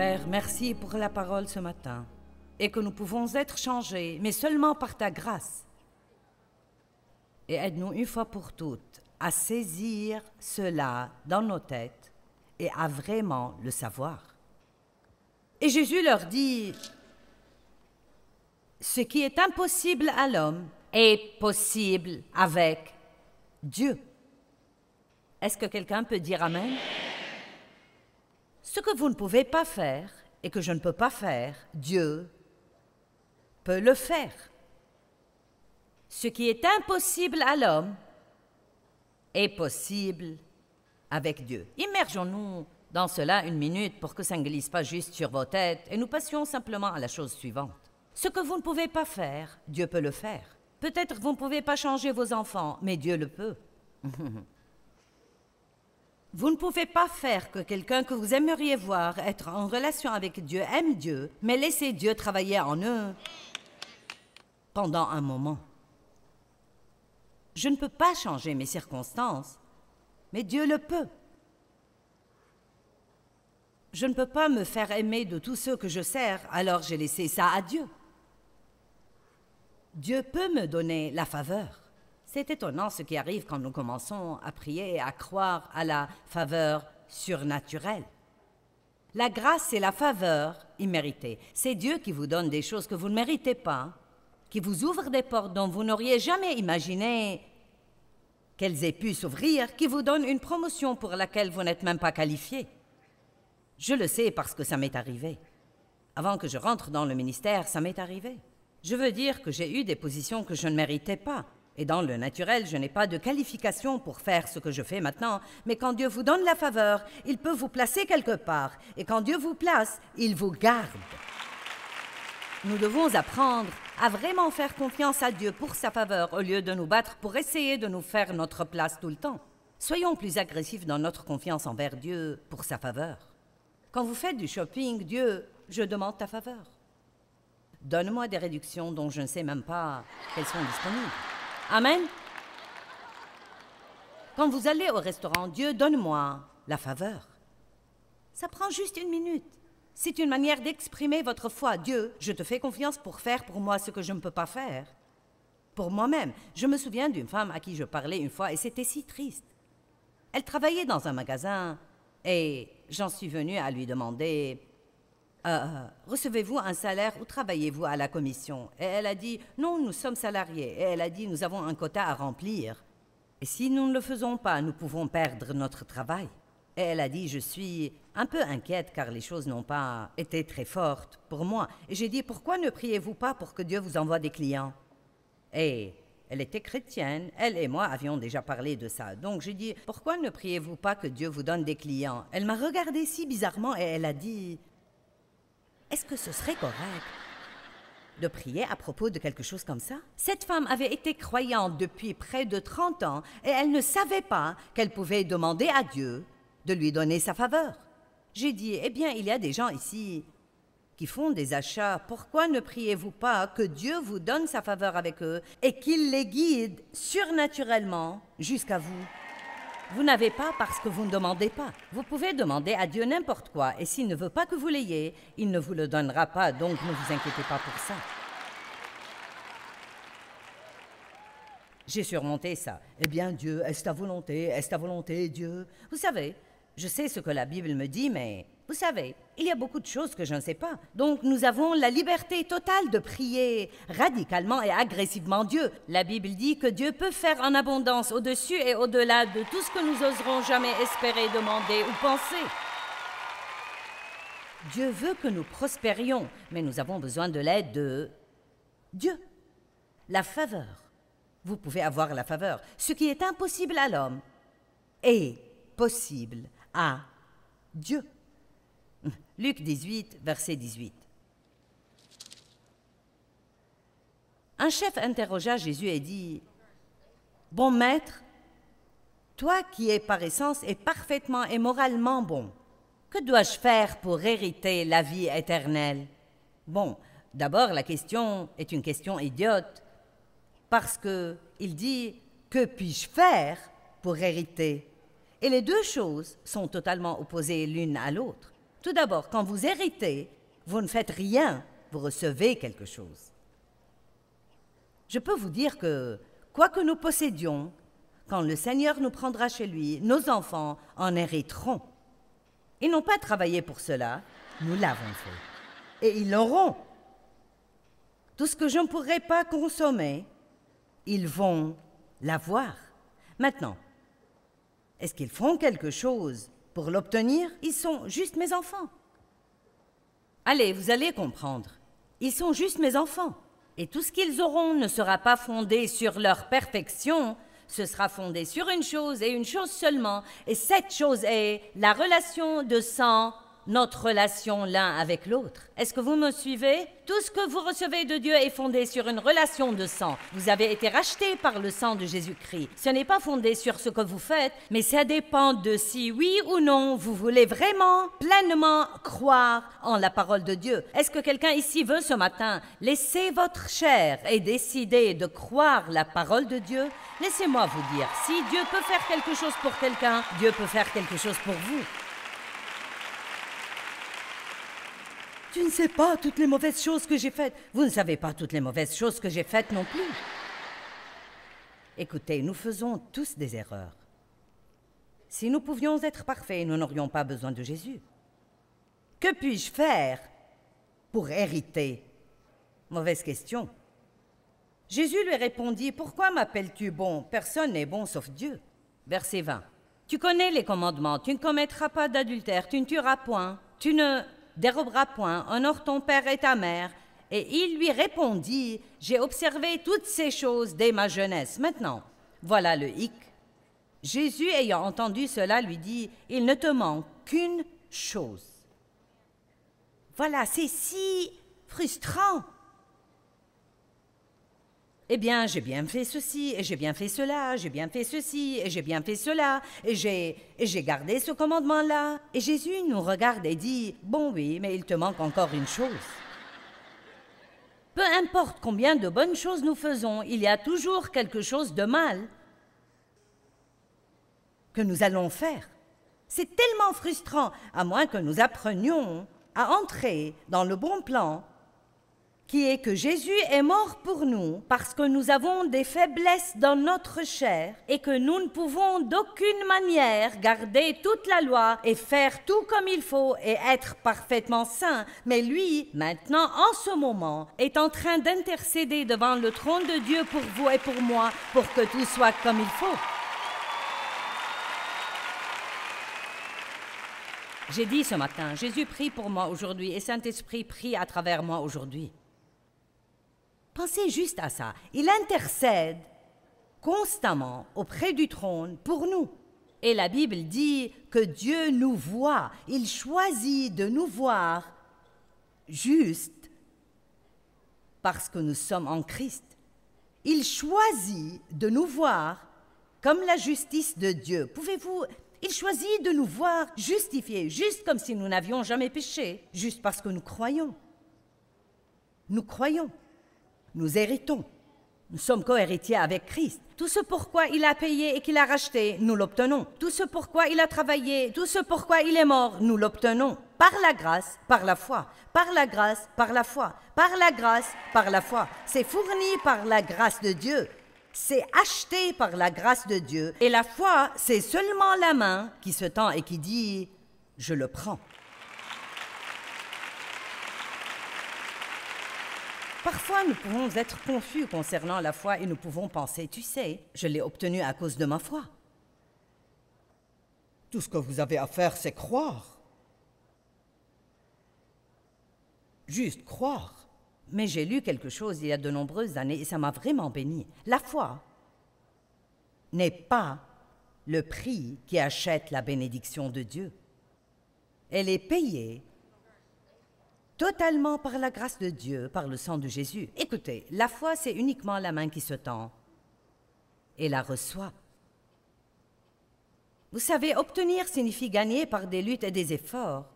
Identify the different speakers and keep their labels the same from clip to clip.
Speaker 1: Père, merci pour la parole ce matin et que nous pouvons être changés, mais seulement par ta grâce. Et aide-nous une fois pour toutes à saisir cela dans nos têtes et à vraiment le savoir. Et Jésus leur dit, ce qui est impossible à l'homme est possible avec Dieu. Est-ce que quelqu'un peut dire Amen? Ce que vous ne pouvez pas faire et que je ne peux pas faire, Dieu peut le faire. Ce qui est impossible à l'homme est possible avec Dieu. Immergeons-nous dans cela une minute pour que ça ne glisse pas juste sur vos têtes et nous passions simplement à la chose suivante. Ce que vous ne pouvez pas faire, Dieu peut le faire. Peut-être que vous ne pouvez pas changer vos enfants, mais Dieu le peut. Vous ne pouvez pas faire que quelqu'un que vous aimeriez voir être en relation avec Dieu aime Dieu, mais laissez Dieu travailler en eux pendant un moment. Je ne peux pas changer mes circonstances, mais Dieu le peut. Je ne peux pas me faire aimer de tous ceux que je sers, alors j'ai laissé ça à Dieu. Dieu peut me donner la faveur. C'est étonnant ce qui arrive quand nous commençons à prier et à croire à la faveur surnaturelle. La grâce et la faveur imméritée, c'est Dieu qui vous donne des choses que vous ne méritez pas, qui vous ouvre des portes dont vous n'auriez jamais imaginé qu'elles aient pu s'ouvrir, qui vous donne une promotion pour laquelle vous n'êtes même pas qualifié. Je le sais parce que ça m'est arrivé. Avant que je rentre dans le ministère, ça m'est arrivé. Je veux dire que j'ai eu des positions que je ne méritais pas. Et dans le naturel, je n'ai pas de qualification pour faire ce que je fais maintenant, mais quand Dieu vous donne la faveur, il peut vous placer quelque part. Et quand Dieu vous place, il vous garde. Nous devons apprendre à vraiment faire confiance à Dieu pour sa faveur au lieu de nous battre pour essayer de nous faire notre place tout le temps. Soyons plus agressifs dans notre confiance envers Dieu pour sa faveur. Quand vous faites du shopping, Dieu, je demande ta faveur. Donne-moi des réductions dont je ne sais même pas qu'elles sont disponibles. Amen. Quand vous allez au restaurant, Dieu, donne-moi la faveur. Ça prend juste une minute. C'est une manière d'exprimer votre foi. Dieu, je te fais confiance pour faire pour moi ce que je ne peux pas faire. Pour moi-même. Je me souviens d'une femme à qui je parlais une fois et c'était si triste. Elle travaillait dans un magasin et j'en suis venue à lui demander recevez-vous un salaire ou travaillez-vous à la commission? Et elle a dit, non, nous sommes salariés. Et elle a dit, nous avons un quota à remplir. Et si nous ne le faisons pas, nous pouvons perdre notre travail. Et elle a dit, je suis un peu inquiète car les choses n'ont pas été très fortes pour moi. Et j'ai dit, pourquoi ne priez-vous pas pour que Dieu vous envoie des clients? Et elle était chrétienne, elle et moi avions déjà parlé de ça. Donc j'ai dit, pourquoi ne priez-vous pas que Dieu vous donne des clients? Elle m'a regardé si bizarrement et elle a dit, est-ce que ce serait correct de prier à propos de quelque chose comme ça? Cette femme avait été croyante depuis près de 30 ans et elle ne savait pas qu'elle pouvait demander à Dieu de lui donner sa faveur. J'ai dit, eh bien, il y a des gens ici qui font des achats. Pourquoi ne priez-vous pas que Dieu vous donne sa faveur avec eux et qu'il les guide surnaturellement jusqu'à vous? Vous n'avez pas parce que vous ne demandez pas. Vous pouvez demander à Dieu n'importe quoi, et s'il ne veut pas que vous l'ayez, il ne vous le donnera pas, donc ne vous inquiétez pas pour ça. J'ai surmonté ça. Eh bien, Dieu, est-ce ta volonté? Est-ce ta volonté, Dieu? Vous savez, je sais ce que la Bible me dit, mais vous savez, il y a beaucoup de choses que je ne sais pas. Donc, nous avons la liberté totale de prier radicalement et agressivement Dieu. La Bible dit que Dieu peut faire en abondance au-dessus et au-delà de tout ce que nous oserons jamais espérer, demander ou penser. Dieu veut que nous prospérions, mais nous avons besoin de l'aide de Dieu. La faveur. Vous pouvez avoir la faveur. Ce qui est impossible à l'homme est possible à Dieu. Luc 18, verset 18. Un chef interrogea Jésus et dit, « Bon maître, toi qui es par essence et parfaitement et moralement bon, que dois-je faire pour hériter la vie éternelle? » Bon, d'abord la question est une question idiote, parce qu'il dit, « Que puis-je faire pour hériter ?» Et les deux choses sont totalement opposées l'une à l'autre. Tout d'abord, quand vous héritez, vous ne faites rien, vous recevez quelque chose. Je peux vous dire que, quoi que nous possédions, quand le Seigneur nous prendra chez lui, nos enfants en hériteront. Ils n'ont pas travaillé pour cela, nous l'avons fait. Et ils l'auront. Tout ce que je ne pourrai pas consommer, ils vont l'avoir. Maintenant, est-ce qu'ils font quelque chose pour l'obtenir? Ils sont juste mes enfants. Allez, vous allez comprendre. Ils sont juste mes enfants. Et tout ce qu'ils auront ne sera pas fondé sur leur perfection, ce sera fondé sur une chose et une chose seulement. Et cette chose est la relation de sang, notre relation l'un avec l'autre. Est-ce que vous me suivez? Tout ce que vous recevez de Dieu est fondé sur une relation de sang. Vous avez été rachetés par le sang de Jésus-Christ. Ce n'est pas fondé sur ce que vous faites, mais ça dépend de si oui ou non vous voulez vraiment, pleinement croire en la parole de Dieu. Est-ce que quelqu'un ici veut ce matin laisser votre chair et décider de croire la parole de Dieu? Laissez-moi vous dire, si Dieu peut faire quelque chose pour quelqu'un, Dieu peut faire quelque chose pour vous. Tu ne sais pas toutes les mauvaises choses que j'ai faites. Vous ne savez pas toutes les mauvaises choses que j'ai faites non plus. Écoutez, nous faisons tous des erreurs. Si nous pouvions être parfaits, nous n'aurions pas besoin de Jésus. Que puis-je faire pour hériter? Mauvaise question. Jésus lui répondit, « Pourquoi m'appelles-tu bon? Personne n'est bon sauf Dieu. » Verset 20. Tu connais les commandements. Tu ne commettras pas d'adultère. Tu ne tueras point. Tu ne déroberas point, honore ton père et ta mère. Et il lui répondit, j'ai observé toutes ces choses dès ma jeunesse. Maintenant, voilà le hic. Jésus, ayant entendu cela, lui dit, il ne te manque qu'une chose. Voilà, c'est si frustrant. Eh bien, j'ai bien fait ceci, et j'ai bien fait cela, j'ai bien fait ceci, et j'ai bien fait cela, et j'ai gardé ce commandement-là. Et Jésus nous regarde et dit, bon oui, mais il te manque encore une chose. Peu importe combien de bonnes choses nous faisons, il y a toujours quelque chose de mal que nous allons faire. C'est tellement frustrant, à moins que nous apprenions à entrer dans le bon plan, qui est que Jésus est mort pour nous parce que nous avons des faiblesses dans notre chair et que nous ne pouvons d'aucune manière garder toute la loi et faire tout comme il faut et être parfaitement saint. Mais lui, maintenant, en ce moment, est en train d'intercéder devant le trône de Dieu pour vous et pour moi, pour que tout soit comme il faut. J'ai dit ce matin, Jésus prie pour moi aujourd'hui et Saint-Esprit prie à travers moi aujourd'hui. Pensez juste à ça. Il intercède constamment auprès du trône pour nous. Et la Bible dit que Dieu nous voit. Il choisit de nous voir juste parce que nous sommes en Christ. Il choisit de nous voir comme la justice de Dieu. Pouvez-vous... Il choisit de nous voir justifiés, juste comme si nous n'avions jamais péché, juste parce que nous croyons. Nous croyons. Nous héritons. Nous sommes co-héritiers avec Christ. Tout ce pourquoi il a payé et qu'il a racheté, nous l'obtenons. Tout ce pourquoi il a travaillé, tout ce pourquoi il est mort, nous l'obtenons. Par la grâce, par la foi. Par la grâce, par la foi. Par la grâce, par la foi. C'est fourni par la grâce de Dieu. C'est acheté par la grâce de Dieu. Et la foi, c'est seulement la main qui se tend et qui dit « Je le prends ». Parfois, nous pouvons être confus concernant la foi et nous pouvons penser, tu sais, je l'ai obtenue à cause de ma foi. Tout ce que vous avez à faire, c'est croire. Juste croire. Mais j'ai lu quelque chose il y a de nombreuses années et ça m'a vraiment béni. La foi n'est pas le prix qui achète la bénédiction de Dieu. Elle est payée totalement par la grâce de Dieu, par le sang de Jésus. Écoutez, la foi, c'est uniquement la main qui se tend et la reçoit. Vous savez, obtenir signifie gagner par des luttes et des efforts.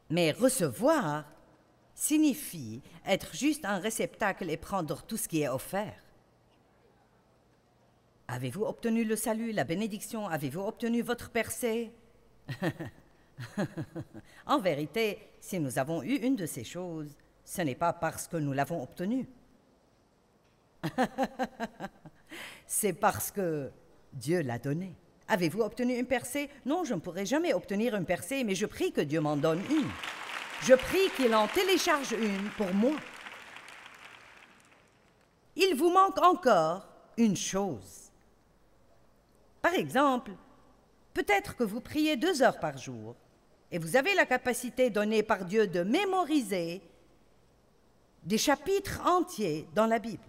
Speaker 1: Mais recevoir signifie être juste un réceptacle et prendre tout ce qui est offert. Avez-vous obtenu le salut, la bénédiction? Avez-vous obtenu votre percée? En vérité, si nous avons eu une de ces choses, ce n'est pas parce que nous l'avons obtenue. C'est parce que Dieu l'a donnée. Avez-vous obtenu une percée? Non, je ne pourrai jamais obtenir une percée, mais je prie que Dieu m'en donne une. Je prie qu'il en télécharge une pour moi. Il vous manque encore une chose. Par exemple, peut-être que vous priez 2 heures par jour et vous avez la capacité donnée par Dieu de mémoriser des chapitres entiers dans la Bible.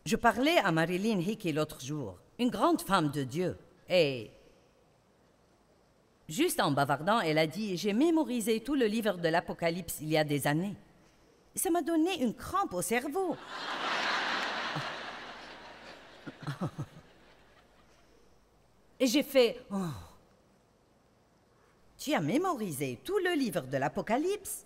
Speaker 1: Je parlais à Marilyn Hickey l'autre jour, une grande femme de Dieu, et juste en bavardant, elle a dit « J'ai mémorisé tout le livre de l'Apocalypse il y a des années. » Ça m'a donné une crampe au cerveau. Et j'ai fait « Oh, tu as mémorisé tout le livre de l'Apocalypse ?»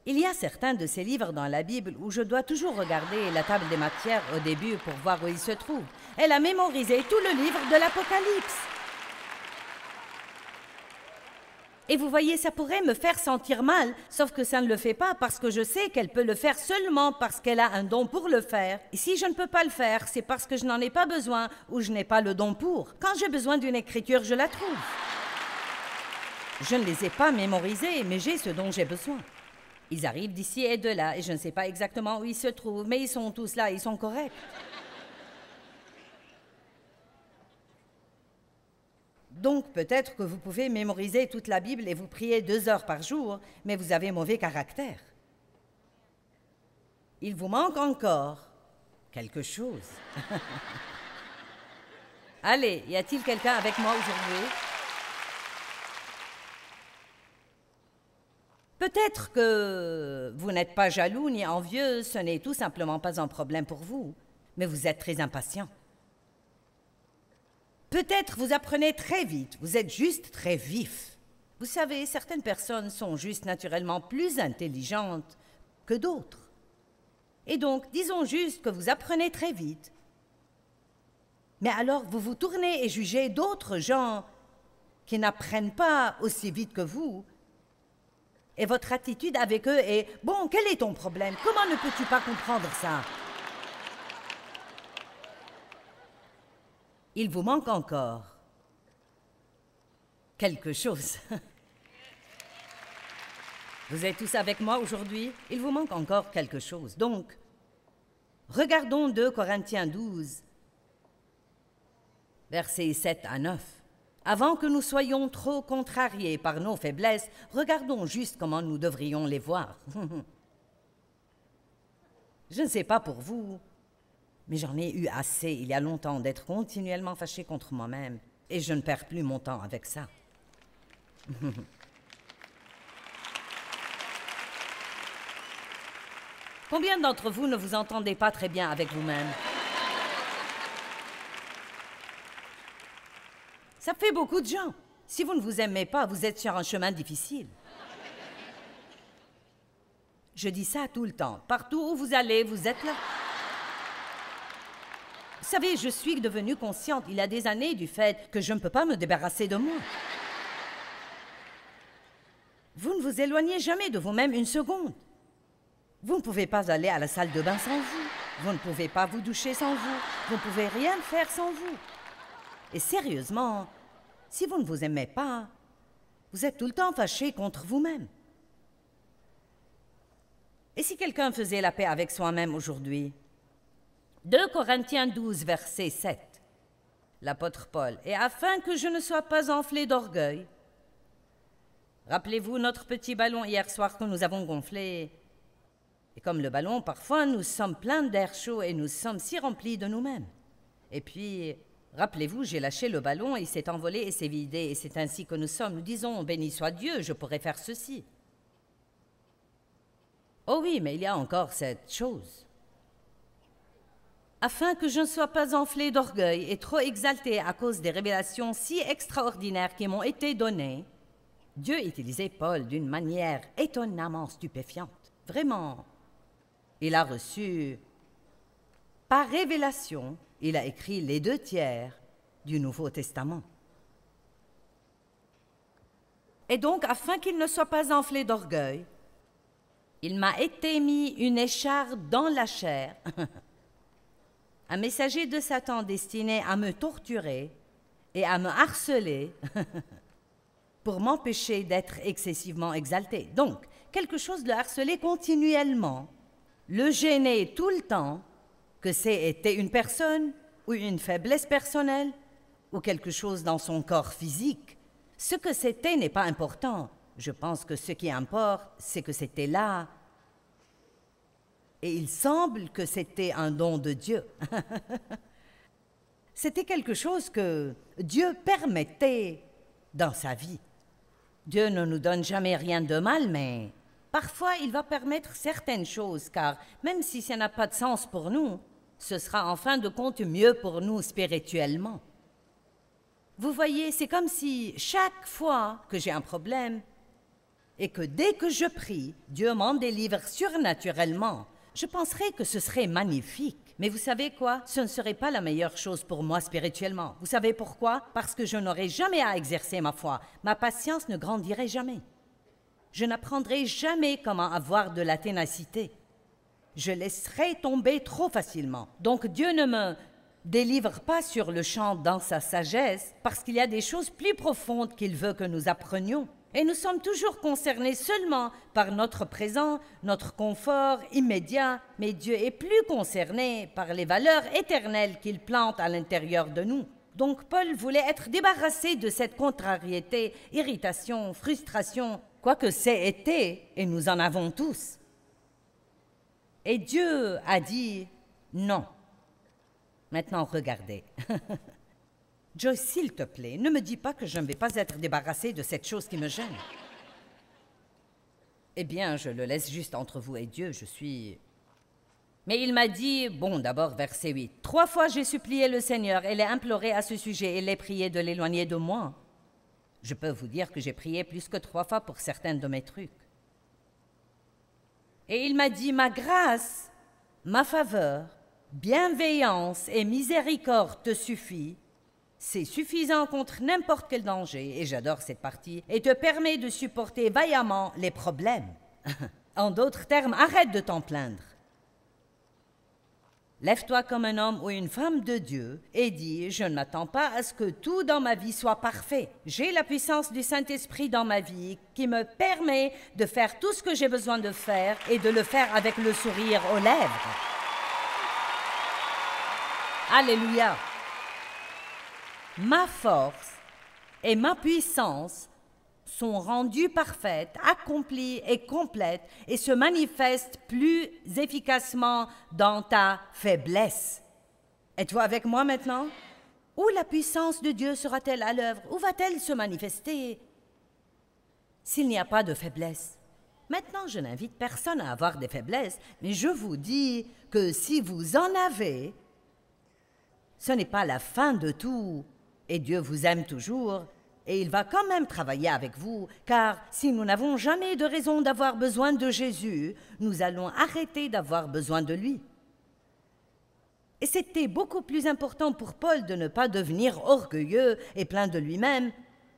Speaker 1: Il y a certains de ces livres dans la Bible où je dois toujours regarder la table des matières au début pour voir où ils se trouvent. Elle a mémorisé tout le livre de l'Apocalypse. Et vous voyez, ça pourrait me faire sentir mal, sauf que ça ne le fait pas parce que je sais qu'elle peut le faire seulement parce qu'elle a un don pour le faire. Et si je ne peux pas le faire, c'est parce que je n'en ai pas besoin ou je n'ai pas le don pour. Quand j'ai besoin d'une écriture, je la trouve. Je ne les ai pas mémorisés, mais j'ai ce dont j'ai besoin. Ils arrivent d'ici et de là, et je ne sais pas exactement où ils se trouvent, mais ils sont tous là, ils sont corrects. Donc, peut-être que vous pouvez mémoriser toute la Bible et vous prier 2 heures par jour, mais vous avez mauvais caractère. Il vous manque encore quelque chose. Allez, y a-t-il quelqu'un avec moi aujourd'hui? Peut-être que vous n'êtes pas jaloux ni envieux, ce n'est tout simplement pas un problème pour vous, mais vous êtes très impatient. Peut-être vous apprenez très vite, vous êtes juste très vif. Vous savez, certaines personnes sont juste naturellement plus intelligentes que d'autres. Et donc, disons juste que vous apprenez très vite. Mais alors, vous vous tournez et jugez d'autres gens qui n'apprennent pas aussi vite que vous. Et votre attitude avec eux est « Bon, quel est ton problème? Comment ne peux-tu pas comprendre ça? » Il vous manque encore quelque chose. Vous êtes tous avec moi aujourd'hui? Il vous manque encore quelque chose. Donc, regardons 2 Corinthiens 12, versets 7 à 9. Avant que nous soyons trop contrariés par nos faiblesses, regardons juste comment nous devrions les voir. Je ne sais pas pour vous, mais j'en ai eu assez il y a longtemps d'être continuellement fâché contre moi-même, et je ne perds plus mon temps avec ça. Combien d'entre vous ne vous entendez pas très bien avec vous-même? Ça fait beaucoup de gens. Si vous ne vous aimez pas, vous êtes sur un chemin difficile. Je dis ça tout le temps. Partout où vous allez, vous êtes là. Vous savez, je suis devenue consciente il y a des années du fait que je ne peux pas me débarrasser de moi. Vous ne vous éloignez jamais de vous-même une seconde. Vous ne pouvez pas aller à la salle de bain sans vous. Vous ne pouvez pas vous doucher sans vous. Vous ne pouvez rien faire sans vous. Et sérieusement, si vous ne vous aimez pas, vous êtes tout le temps fâché contre vous-même. Et si quelqu'un faisait la paix avec soi-même aujourd'hui? 2 Corinthiens 12, verset 7. L'apôtre Paul. « Et afin que je ne sois pas enflé d'orgueil. » Rappelez-vous notre petit ballon hier soir que nous avons gonflé. Et comme le ballon, parfois nous sommes pleins d'air chaud et nous sommes si remplis de nous-mêmes. Et puis, rappelez-vous, j'ai lâché le ballon, il s'est envolé et s'est vidé. Et c'est ainsi que nous sommes. Nous disons, béni soit Dieu, je pourrais faire ceci. Oh oui, mais il y a encore cette chose. Afin que je ne sois pas enflé d'orgueil et trop exalté à cause des révélations si extraordinaires qui m'ont été données, Dieu utilisait Paul d'une manière étonnamment stupéfiante. Vraiment. Il a reçu, par révélation, il a écrit les 2 tiers du Nouveau Testament. Et donc, afin qu'il ne soit pas enflé d'orgueil, il m'a été mis une écharpe dans la chair, un messager de Satan destiné à me torturer et à me harceler pour m'empêcher d'être excessivement exalté. Donc, quelque chose le harcelait continuellement, le gênait tout le temps, que c'était une personne ou une faiblesse personnelle ou quelque chose dans son corps physique. Ce que c'était n'est pas important. Je pense que ce qui importe, c'est que c'était là. Et il semble que c'était un don de Dieu. C'était quelque chose que Dieu permettait dans sa vie. Dieu ne nous donne jamais rien de mal, mais parfois il va permettre certaines choses, car même si ça n'a pas de sens pour nous, ce sera en fin de compte mieux pour nous spirituellement. Vous voyez, c'est comme si chaque fois que j'ai un problème et que dès que je prie, Dieu m'en délivre surnaturellement, je penserais que ce serait magnifique. Mais vous savez quoi? Ce ne serait pas la meilleure chose pour moi spirituellement. Vous savez pourquoi? Parce que je n'aurais jamais à exercer ma foi. Ma patience ne grandirait jamais. Je n'apprendrai jamais comment avoir de la ténacité. Je laisserai tomber trop facilement. Donc Dieu ne me délivre pas sur le champ dans sa sagesse, parce qu'il y a des choses plus profondes qu'il veut que nous apprenions. Et nous sommes toujours concernés seulement par notre présent, notre confort immédiat, mais Dieu est plus concerné par les valeurs éternelles qu'il plante à l'intérieur de nous. Donc Paul voulait être débarrassé de cette contrariété, irritation, frustration, quoique c'est été, et nous en avons tous. Et Dieu a dit non. Maintenant, regardez. Joyce, s'il te plaît, ne me dis pas que je ne vais pas être débarrassée de cette chose qui me gêne. Eh bien, je le laisse juste entre vous et Dieu, je suis... Mais il m'a dit, bon, d'abord, verset 8, « 3 fois j'ai supplié le Seigneur et l'ai imploré à ce sujet et l'ai prié de l'éloigner de moi. » Je peux vous dire que j'ai prié plus que 3 fois pour certains de mes trucs. Et il m'a dit, « Ma grâce, ma faveur, bienveillance et miséricorde te suffit. C'est suffisant contre n'importe quel danger, et j'adore cette partie, et te permet de supporter vaillamment les problèmes. » En d'autres termes, arrête de t'en plaindre. Lève-toi comme un homme ou une femme de Dieu et dis, je ne m'attends pas à ce que tout dans ma vie soit parfait. J'ai la puissance du Saint-Esprit dans ma vie qui me permet de faire tout ce que j'ai besoin de faire et de le faire avec le sourire aux lèvres. Alléluia! Ma force et ma puissance sont rendues parfaites, accomplies et complètes et se manifestent plus efficacement dans ta faiblesse. Êtes-vous avec moi maintenant? Où la puissance de Dieu sera-t-elle à l'œuvre? Où va-t-elle se manifester s'il n'y a pas de faiblesse? Maintenant, je n'invite personne à avoir des faiblesses, mais je vous dis que si vous en avez, ce n'est pas la fin de tout, et Dieu vous aime toujours, et il va quand même travailler avec vous, car si nous n'avons jamais de raison d'avoir besoin de Jésus, nous allons arrêter d'avoir besoin de lui. Et c'était beaucoup plus important pour Paul de ne pas devenir orgueilleux et plein de lui-même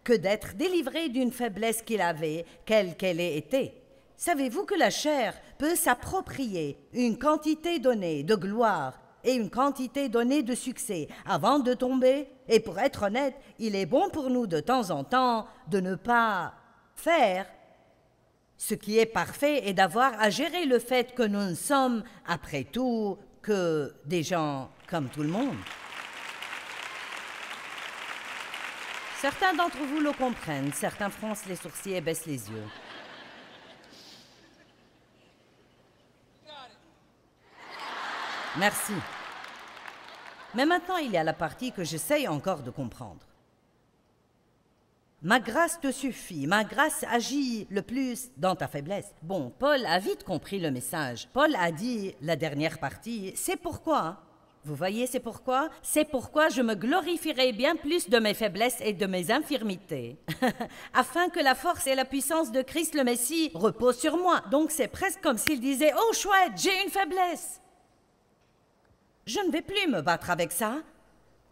Speaker 1: que d'être délivré d'une faiblesse qu'il avait, quelle qu'elle ait été. Savez-vous que la chair peut s'approprier une quantité donnée de gloire et une quantité donnée de succès avant de tomber? Et pour être honnête, il est bon pour nous de temps en temps de ne pas faire ce qui est parfait et d'avoir à gérer le fait que nous ne sommes, après tout, que des gens comme tout le monde. Certains d'entre vous le comprennent, certains froncent les sourcils et baissent les yeux. Merci. Mais maintenant, il y a la partie que j'essaye encore de comprendre. Ma grâce te suffit, ma grâce agit le plus dans ta faiblesse. Bon, Paul a vite compris le message. Paul a dit, la dernière partie, c'est pourquoi. Vous voyez, c'est pourquoi? C'est pourquoi je me glorifierai bien plus de mes faiblesses et de mes infirmités, afin que la force et la puissance de Christ le Messie reposent sur moi. Donc c'est presque comme s'il disait, oh chouette, j'ai une faiblesse. Je ne vais plus me battre avec ça.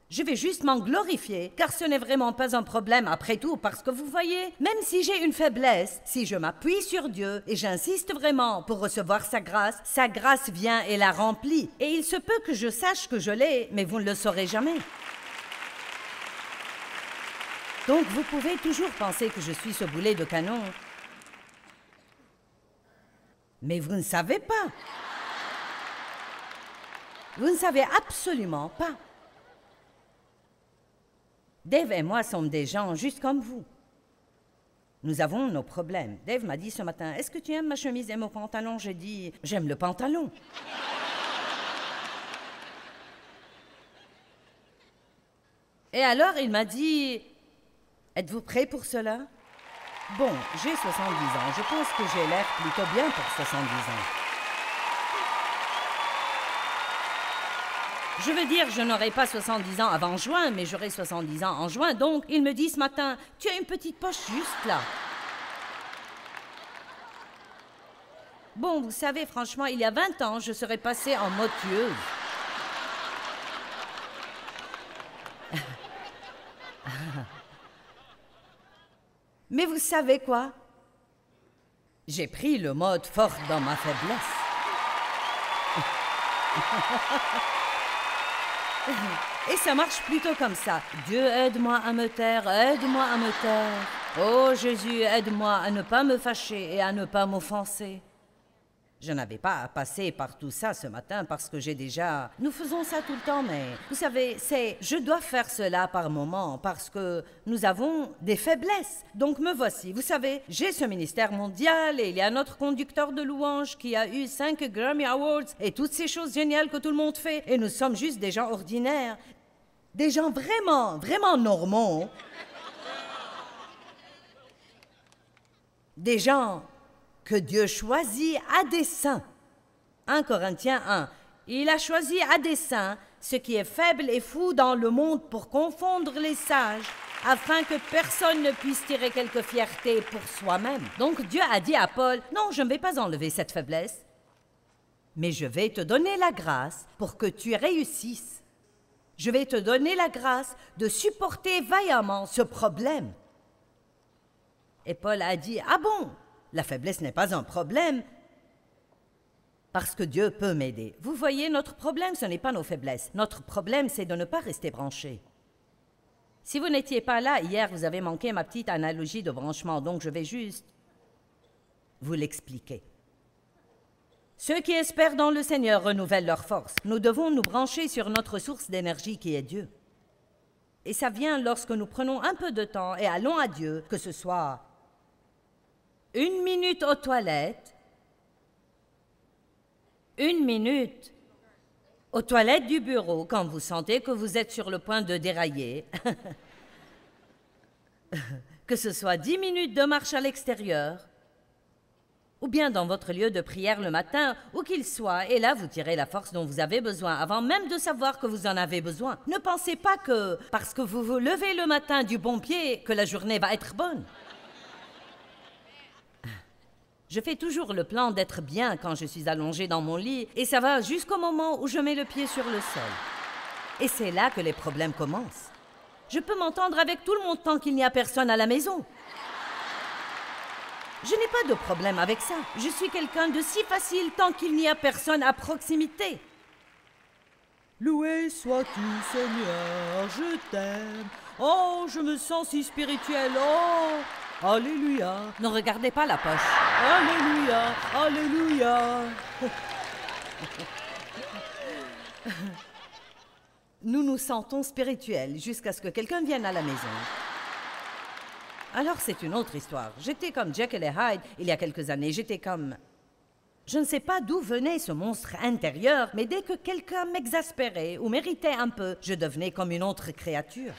Speaker 1: Je vais juste m'en glorifier, car ce n'est vraiment pas un problème après tout, parce que vous voyez, même si j'ai une faiblesse, si je m'appuie sur Dieu et j'insiste vraiment pour recevoir sa grâce vient et la remplit. Et il se peut que je sache que je l'ai, mais vous ne le saurez jamais. Donc vous pouvez toujours penser que je suis ce boulet de canon. Mais vous ne savez pas. Vous ne savez absolument pas. Dave et moi sommes des gens juste comme vous. Nous avons nos problèmes. Dave m'a dit ce matin, « Est-ce que tu aimes ma chemise et mon pantalon ?» J'ai dit, « J'aime le pantalon. » Et alors il m'a dit, « Êtes-vous prêt pour cela ?» Bon, j'ai 70 ans. Je pense que j'ai l'air plutôt bien pour 70 ans. Je veux dire, je n'aurai pas 70 ans avant juin, mais j'aurai 70 ans en juin. Donc, il me dit ce matin, « Tu as une petite poche juste là. » Bon, vous savez, franchement, il y a 20 ans, je serais passée en mode tueuse. Mais vous savez quoi? J'ai pris le mode fort dans ma faiblesse. Et ça marche plutôt comme ça. Dieu, aide-moi à me taire, aide-moi à me taire. Oh Jésus, aide-moi à ne pas me fâcher et à ne pas m'offenser. Je n'avais pas à passer par tout ça ce matin parce que j'ai déjà... Nous faisons ça tout le temps, mais vous savez, je dois faire cela par moment parce que nous avons des faiblesses. Donc me voici. Vous savez, j'ai ce ministère mondial et il y a notre conducteur de louanges qui a eu 5 Grammy Awards et toutes ces choses géniales que tout le monde fait. Et nous sommes juste des gens ordinaires. Des gens vraiment, vraiment normaux. Des gens que Dieu choisit à dessein. 1 Corinthiens 1. Il a choisi à dessein ce qui est faible et fou dans le monde pour confondre les sages, afin que personne ne puisse tirer quelque fierté pour soi-même. Donc Dieu a dit à Paul, « Non, je ne vais pas enlever cette faiblesse, mais je vais te donner la grâce pour que tu réussisses. Je vais te donner la grâce de supporter vaillamment ce problème. » Et Paul a dit, « Ah bon? La faiblesse n'est pas un problème parce que Dieu peut m'aider. » Vous voyez, notre problème, ce n'est pas nos faiblesses. Notre problème, c'est de ne pas rester branché. Si vous n'étiez pas là hier, vous avez manqué ma petite analogie de branchement, donc je vais juste vous l'expliquer. Ceux qui espèrent dans le Seigneur renouvellent leur force. Nous devons nous brancher sur notre source d'énergie qui est Dieu. Et ça vient lorsque nous prenons un peu de temps et allons à Dieu, que ce soit 1 minute aux toilettes, 1 minute aux toilettes du bureau quand vous sentez que vous êtes sur le point de dérailler, que ce soit 10 minutes de marche à l'extérieur, ou bien dans votre lieu de prière le matin, où qu'il soit, et là vous tirez la force dont vous avez besoin, avant même de savoir que vous en avez besoin. Ne pensez pas que, parce que vous vous levez le matin du bon pied, que la journée va être bonne. Je fais toujours le plan d'être bien quand je suis allongée dans mon lit, et ça va jusqu'au moment où je mets le pied sur le sol. Et c'est là que les problèmes commencent. Je peux m'entendre avec tout le monde tant qu'il n'y a personne à la maison. Je n'ai pas de problème avec ça. Je suis quelqu'un de si facile tant qu'il n'y a personne à proximité. Loué sois-tu, Seigneur, je t'aime. Oh, je me sens si spirituel. Oh, alléluia. Ne regardez pas la poche. Alléluia, alléluia. Nous nous sentons spirituels jusqu'à ce que quelqu'un vienne à la maison. Alors c'est une autre histoire. J'étais comme Jekyll et Hyde il y a quelques années. J'étais comme... Je ne sais pas d'où venait ce monstre intérieur, mais dès que quelqu'un m'exaspérait ou m'irritait un peu, je devenais comme une autre créature.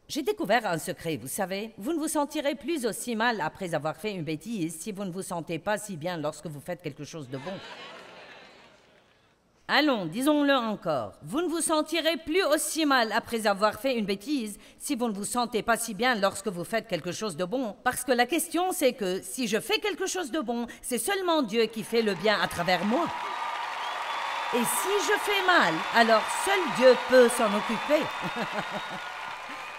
Speaker 1: J'ai découvert un secret, vous savez. Vous ne vous sentirez plus aussi mal après avoir fait une bêtise si vous ne vous sentez pas si bien lorsque vous faites quelque chose de bon. Allons, disons-le encore. Vous ne vous sentirez plus aussi mal après avoir fait une bêtise si vous ne vous sentez pas si bien lorsque vous faites quelque chose de bon. Parce que la question, c'est que si je fais quelque chose de bon, c'est seulement Dieu qui fait le bien à travers moi. Et si je fais mal, alors seul Dieu peut s'en occuper.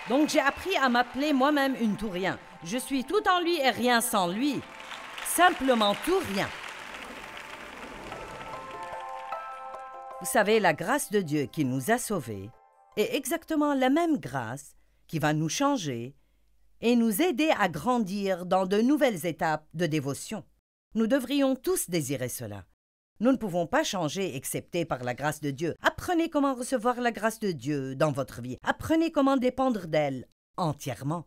Speaker 1: Donc j'ai appris à m'appeler moi-même une tout rien. Je suis tout en lui et rien sans lui. Simplement tout rien. Vous savez, la grâce de Dieu qui nous a sauvés est exactement la même grâce qui va nous changer et nous aider à grandir dans de nouvelles étapes de dévotion. Nous devrions tous désirer cela. Nous ne pouvons pas changer excepté par la grâce de Dieu. Apprenez comment recevoir la grâce de Dieu dans votre vie. Apprenez comment dépendre d'elle entièrement.